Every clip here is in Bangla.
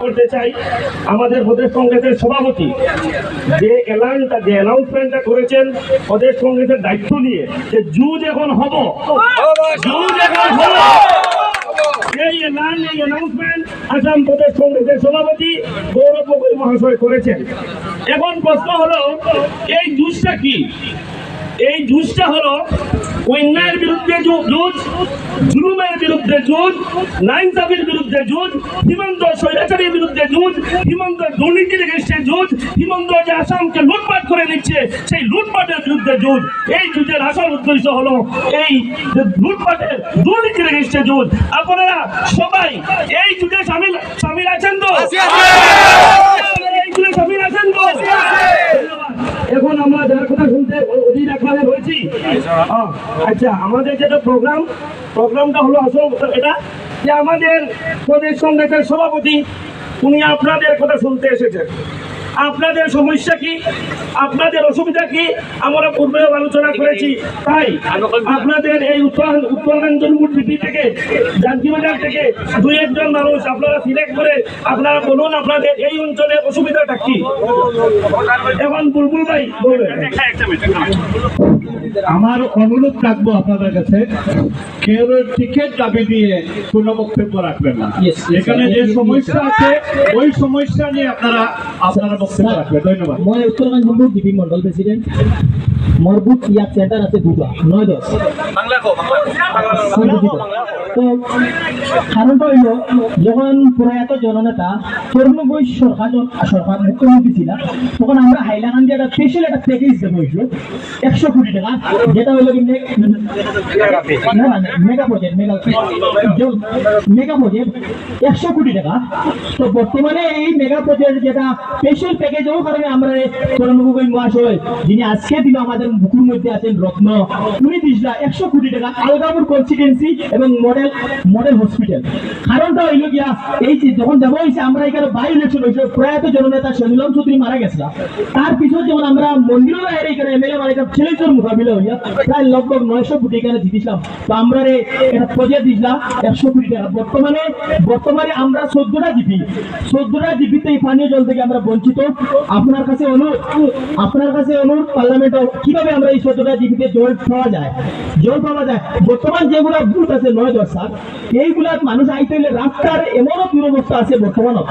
করতে চাই আমাদের প্রদেশ কংগ্রেসের সভাপতি যে অ্যানাউন্সমেন্টটা করেছেন প্রদেশ কংগ্রেসের দায়িত্ব নিয়ে যে জুজ এখন হবো এই অ্যানাউন্সমেন্ট আসাম প্রদেশ কংগ্রেসের সভাপতি গৌরব গগৈ মহাশয় করেছেন। এখন প্রশ্ন হলো এই জুজটা কি? এই জুজটা হলো অন্যায়ের বিরুদ্ধে জুজ, জুলুমের বিরুদ্ধে জুজ, নাইনসাফির বিরুদ্ধে জুজ, হিমন্ত স্বৈরাচারীর বিরুদ্ধে জুজ, হিমন্ত দুর্নীতির এগেইনস্টে জুজ, হিমন্ত যে আসামকে লুটপাট করে নিচ্ছে সেই লুটপাটের বিরুদ্ধে জুজ। এই জুজের আসল উদ্দেশ্য হলো এই লুটপাটের দুর্নীতির এগেইনস্টে জুজ। আপনারা সবাই এই জুজে সামিল আছেন তো? এই জুজে সামিল আছেন তো? এখন আমরা যার কথা শুনতে অধীর আগ্রহে রয়েছি। আচ্ছা, আমাদের যেটা প্রোগ্রামটা হলো আসল এটা যে আমাদের প্রদেশ কংগ্রেসের সভাপতি উনি আপনাদের কথা শুনতে এসেছেন। আপনাদের সমস্যা কি, আপনাদের অসুবিধা কি আমরা পূর্বেও আলোচনা করেছি। তাই আপনাদের এই উত্তরাঞ্চল ডিপি থেকে জাঞ্জিবাজার থেকে দুই একজন মানুষ আপনারা সিলেক্ট করে আপনারা বলুন আপনাদের এই অঞ্চলের অসুবিধাটা কি। এখন বুলবুল ভাই বলবেন। আমার অনুরোধ থাকবো আপনাদের কাছে, কেউ টিকিট দাবি দিয়ে কোনো বক্তব্য রাখবেন না। এখানে যে সমস্যা আছে ওই সমস্যা নিয়ে আপনারা বক্তব্য রাখবেন। ধন্যবাদ। মই উত্তরাঞ্চল ডিপি মন্ডল প্রেসিডেন্ট। মোর বুথ ইয়াত সেন্টার আছে দুটা 9-10 তো কারণটা হইল যখন প্রয়াত জননেতা তরুণ সরকার মুখ্যমন্ত্রী ছিল তখন আমরা হাইলাকান্দি একটা স্পেশাল একটা প্যাকেজ দেবো 100 কোটি টাকা, যেটা হইল মেগা প্রজেক্ট 100 কোটি টাকা। তো বর্তমানে এই মেগা প্রজেক্ট যেটা স্পেশাল প্যাকেজের কারণে আমরা তরুণ গগৈ মহাশয় যিনি আজকে দিন আমাদের বুকুর মধ্যে আছেন রত্ন, উনি দিয়েছিলেন 100 কোটি টাকা আলগাপুর কনস্টিটুয়েন্সি এবং মডেল হসপিটাল। কারণটা হইল গিয়া এই যে যখন যাব হয়েছে আমরা এখানে বাই ইলেকশন হয়েছিল, প্রয়াত জননেতা শহীদুল চৌধুরী মারা গেছিল, তার পিছনে যেমন আমরা মন্দিরও এখানে এমএলএ মারা ছেলের মোকাবিলা হইয়া প্রায় লগভগ 900 কোটি এখানে জিতেছিলাম। তো আমরা একটা প্রজেক্ট দিয়েছিলাম 100 কোটি টাকা। বর্তমানে আমরা 14টা জিপিতে এই পানীয় জল থেকে আমরা বঞ্চিত। আপনার কাছে অনুরোধ পার্লামেন্টে কিভাবে আমরা এই 14টা জিপিতে জল পাওয়া যায়। বর্তমান যেগুলা বুথ আছে 9-10 সাল এইগুলা মানুষ আইতে হইলে রাস্তার এমনও দুরবস্থা আছে, বর্তমানে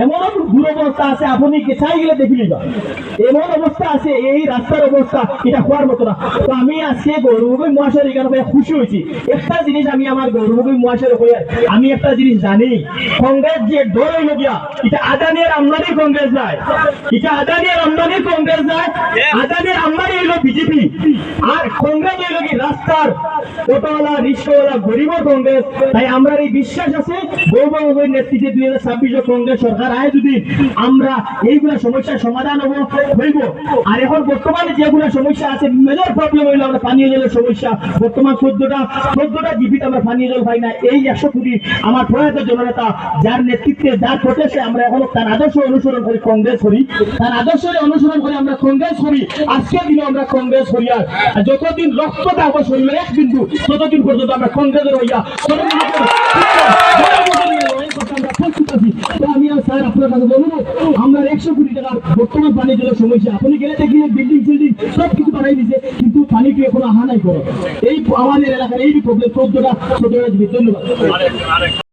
এমনও দুরবস্থা আছে আপনি চাই গেলে দেখি নিবা এমন অবস্থা আছে, এই রাস্তার অবস্থা এটা হওয়ার মতো না। তো আমি আজকে গৌরব গগৈ মহাশয়ের এখানে খুশি হয়েছি। একটা জিনিস আমি আমার গৌরব গগৈ মহাশয়ের আমি একটা জিনিস জানি, কংগ্রেস যে দল হইল গিয়া এটা আদানির আমদানি কংগ্রেস যায়, আদানির আমদানি হইল বিজেপি, আর কংগ্রেস হইল কি রাস্তার অটোওয়ালা রিক্সাওয়ালা গরিবের কংগ্রেস। তাই আমরা এই বিশ্বাস আছে গৌরব গগৈর নেতৃত্বে 2026 কংগ্রেস সরকার আয় যদি আমরা এইগুলা সমস্যার সমাধান হইব। আর এখন বর্তমানে যেগুলো সমস্যা আছে মেজর প্রবলেম হইলো আমরা পানীয় জলের সমস্যা। বর্তমান 14টা জিপিতে আমরা পানীয় জল পাই না। এই 100 কোটি আমার প্রয়াত জননেতা যার নেতৃত্বে যার প্রচেষ্টায় আমরা এখন তার আদর্শ অনুসরণ করি কংগ্রেস করি, আমরা কংগ্রেস করি। আজকের দিনে আমরা কংগ্রেস করি, আর যতদিন রক্ত থাকবো শরীরের এক বিন্দু ততদিন পর্যন্ত আমরা কংগ্রেসের হইয়া আমি স্যার আপনার কাছে বলবো আমরা 100 কোটি টাকার বর্তমান পানি জলের সমস্যা আপনি গেলে দেখি বিল্ডিং সব কিছু বানাই দিচ্ছে, কিন্তু পানিকে এখনো আহা নাই করো। এই আমাদের এলাকার এই প্রবলেম 14টা। ধন্যবাদ।